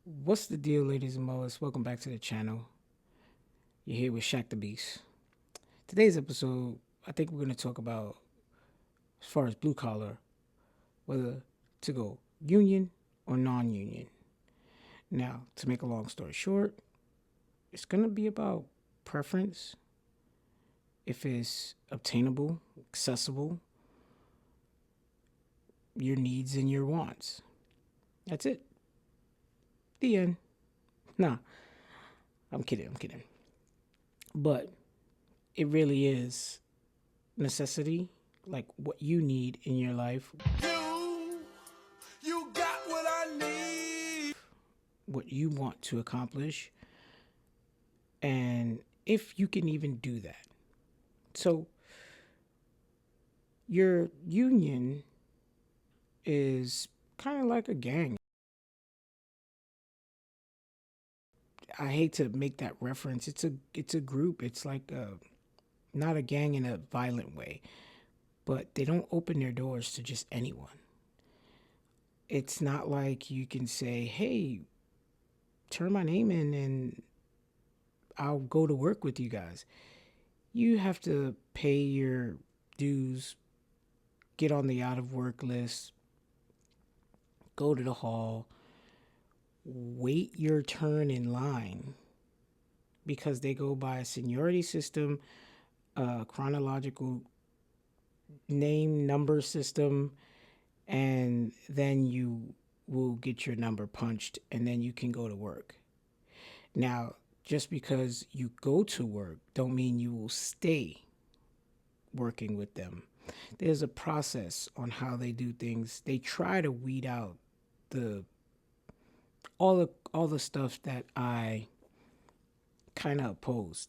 What's the deal, ladies and mullets? Welcome back to the channel. You're here with Shaq the Beast. Today's episode, I think we're going to talk about, as far as blue collar, whether to go union or non union. Now, to make a long story short, it's going to be about preference, if it's obtainable, accessible, your needs and your wants. That's it. The end. Nah, I'm kidding. But it really is necessity, like what you need in your life, you got what I need, what you want to accomplish, and if you can even do that. So, your union is kind of like a gang. I hate to make that reference. It's a group. It's like not a gang in a violent way, but they don't open their doors to just anyone. It's not like you can say, "Hey, turn my name in and I'll go to work with you guys." You have to pay your dues, get on the out of work list, go to the hall, wait your turn in line because they go by a seniority system, a chronological name number system, and then you will get your number punched and then you can go to work. Now, just because you go to work don't mean you will stay working with them. There's a process on how they do things. They try to weed out the all the stuff that I kind of oppose.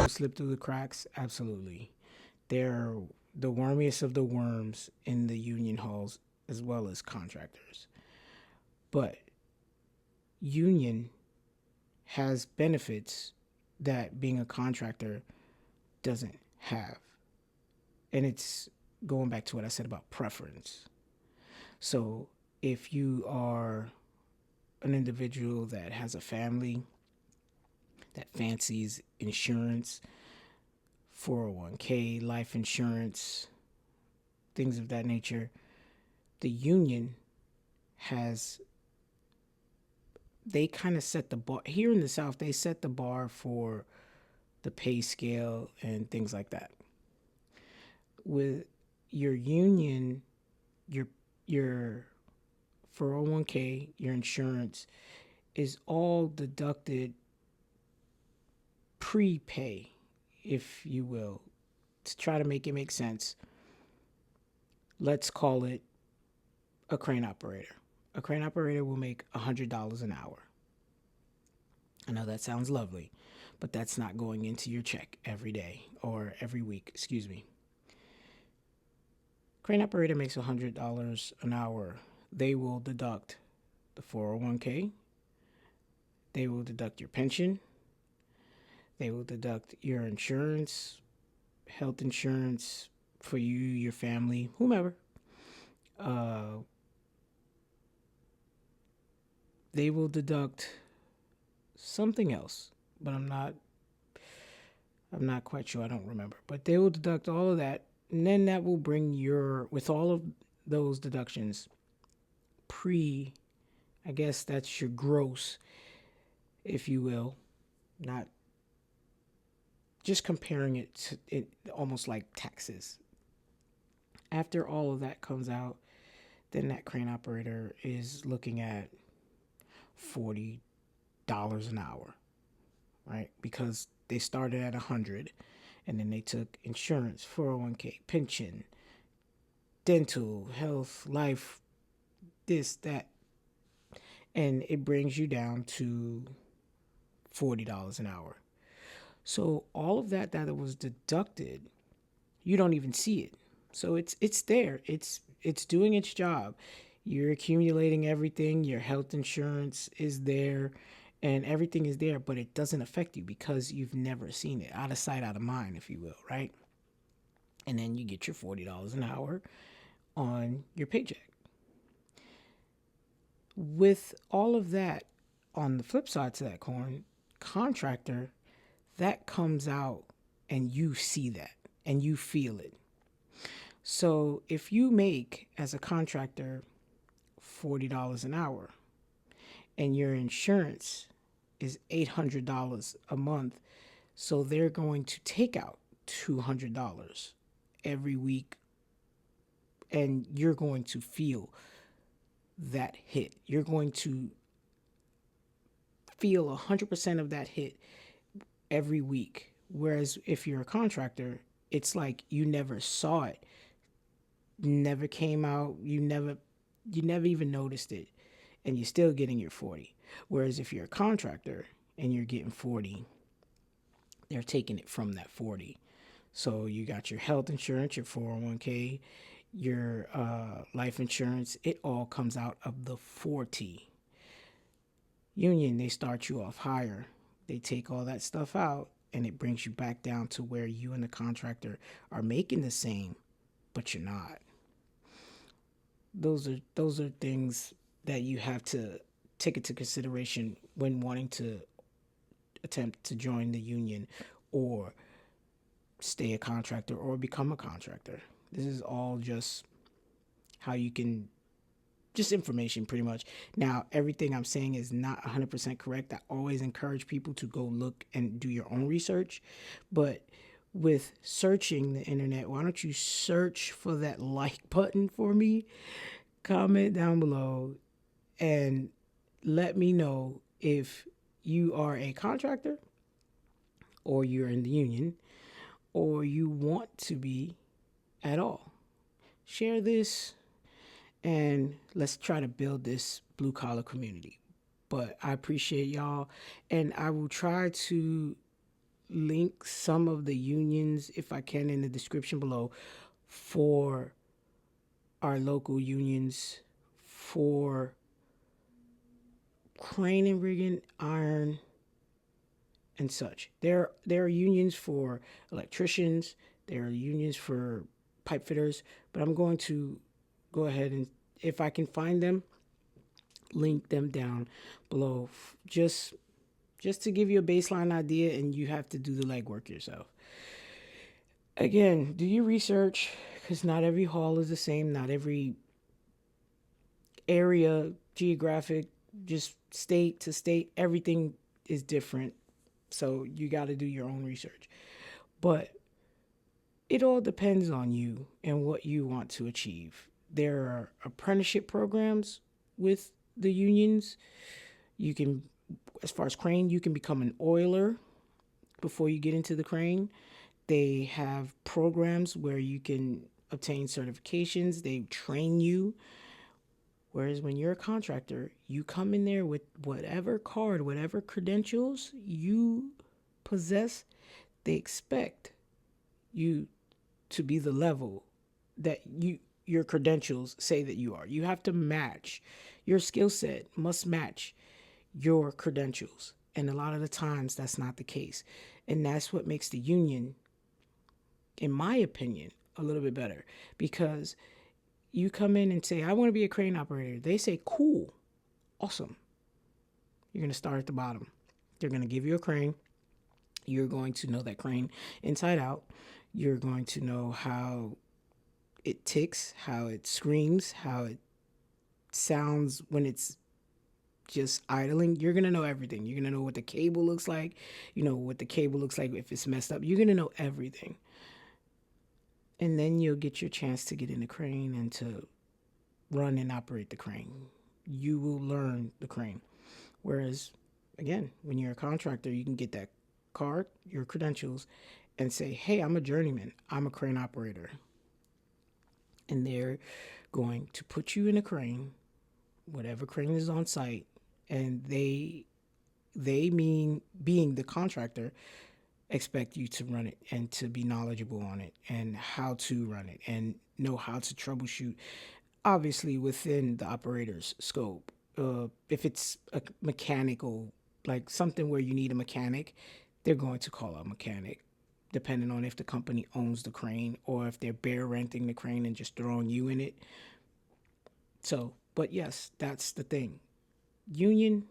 Slip through the cracks? Absolutely. They're the wormiest of the worms in the union halls as well as contractors. But union has benefits that being a contractor doesn't have. And it's going back to what I said about preference. So if you are an individual that has a family that fancies insurance, 401k, life insurance, things of that nature, the union has, they kind of set the bar. Here in the South, they set the bar for the pay scale and things like that. With your union, your 401k, your insurance is all deducted prepay, if you will, to try to make it make sense. Let's call it a crane operator. A crane operator will make $100 an hour. I know that sounds lovely, but that's not going into your check every day or every week, excuse me. Crane operator makes $100 an hour. They will deduct the 401k. They will deduct your pension. They will deduct your insurance, health insurance for you, your family, whomever. They will deduct something else, but I'm not quite sure. I don't remember. But they will deduct all of that, and then that will bring your, with all of those deductions, I guess that's your gross, if you will, not just comparing it to it almost like taxes. After all of that comes out, then that crane operator is looking at $40 an hour, right? Because they started at 100 and then they took insurance, 401k, pension, dental, health, life, this, that, and it brings you down to $40 an hour. So all of that was deducted, you don't even see it. So it's there. It's doing its job. You're accumulating everything. Your health insurance is there and everything is there, but it doesn't affect you because you've never seen it. Out of sight, out of mind, if you will, right? And then you get your $40 an hour on your paycheck. With all of that, on the flip side to that coin, contractor, that comes out and you see that and you feel it. So if you make as a contractor $40 an hour and your insurance is $800 a month, so they're going to take out $200 every week and you're going to feel that hit. You're going to feel 100% of that hit every week. Whereas if you're a contractor, it's like you never saw it, never came out, you never even noticed it, and you're still getting your 40. Whereas if you're a contractor and you're getting 40, they're taking it from that 40. So you got your health insurance, your 401k, your life insurance, it all comes out of the 40. Union, they start you off higher. They take all that stuff out and it brings you back down to where you and the contractor are making the same, but you're not. Those are things that you have to take into consideration when wanting to attempt to join the union or stay a contractor or become a contractor. This is all just how you can, just information pretty much. Now, everything I'm saying is not 100% correct. I always encourage people to go look and do your own research. But with searching the internet, why don't you search for that like button for me? Comment down below and let me know if you are a contractor or you're in the union or you want to be at all. Share this and let's try to build this blue collar community. But I appreciate y'all, and I will try to link some of the unions if I can in the description below for our local unions for crane and rigging, iron, and such. There are unions for electricians, there are unions for pipe fitters, but I'm going to go ahead and, if I can find them, link them down below, just to give you a baseline idea, and you have to do the legwork yourself. Again, do your research because not every hall is the same, not every area, geographic, just state to state, everything is different. So you got to do your own research. But it all depends on you and what you want to achieve. There are apprenticeship programs with the unions. You can, as far as crane, you can become an oiler before you get into the crane. They have programs where you can obtain certifications. They train you. Whereas when you're a contractor, you come in there with whatever card, whatever credentials you possess, they expect you to be the level that your credentials say that you are. You have to match. Your skill set must match your credentials. And a lot of the times that's not the case. And that's what makes the union, in my opinion, a little bit better. Because you come in and say, I want to be a crane operator. They say, cool, awesome. You're going to start at the bottom. They're going to give you a crane. You're going to know that crane inside out. You're going to know how it ticks, how it screams, how it sounds when it's just idling. You're going to know everything. You're going to know what the cable looks like. You know what the cable looks like if it's messed up. You're going to know everything. And then you'll get your chance to get in the crane and to run and operate the crane. You will learn the crane. Whereas, again, when you're a contractor, you can get that card, your credentials, and say, hey, I'm a journeyman. I'm a crane operator. And they're going to put you in a crane, whatever crane is on site, and they mean being the contractor, expect you to run it and to be knowledgeable on it and how to run it and know how to troubleshoot obviously within the operator's scope. If it's a mechanical, like something where you need a mechanic, they're going to call out a mechanic, depending on if the company owns the crane or if they're bare renting the crane and just throwing you in it. So, but yes, that's the thing. Union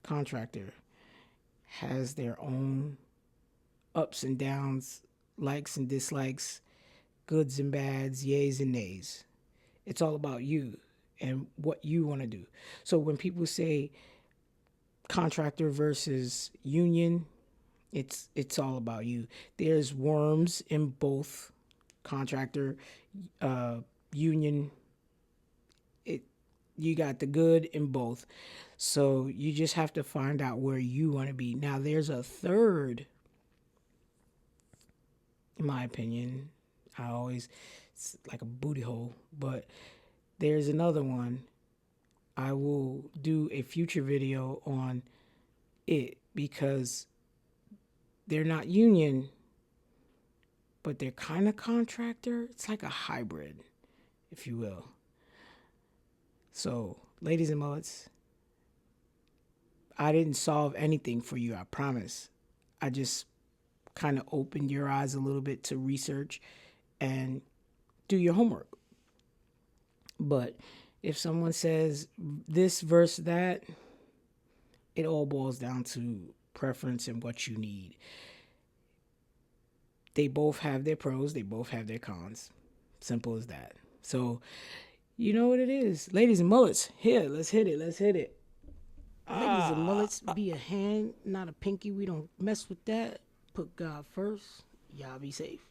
contractor has their own ups and downs, likes and dislikes, goods and bads, yays and nays. It's all about you and what you want to do. So when people say contractor versus union, it's all about you. There's worms in both contractor, union. It You got the good in both. So you just have to find out where you want to be. Now there's a third, in my opinion. It's like a booty hole, but there's another one. I will do a future video on it because they're not union, but they're kind of contractor. It's like a hybrid, if you will. So, ladies and mullets, I didn't solve anything for you, I promise. I just kind of opened your eyes a little bit to research and do your homework. But if someone says this versus that, it all boils down to preference and what you need. They both have their pros, they both have their cons. Simple as that. So, you know what it is. Ladies and mullets, here, let's hit it. Let's hit it. Ladies and mullets, be a hand, not a pinky. We don't mess with that. Put God first. Y'all be safe.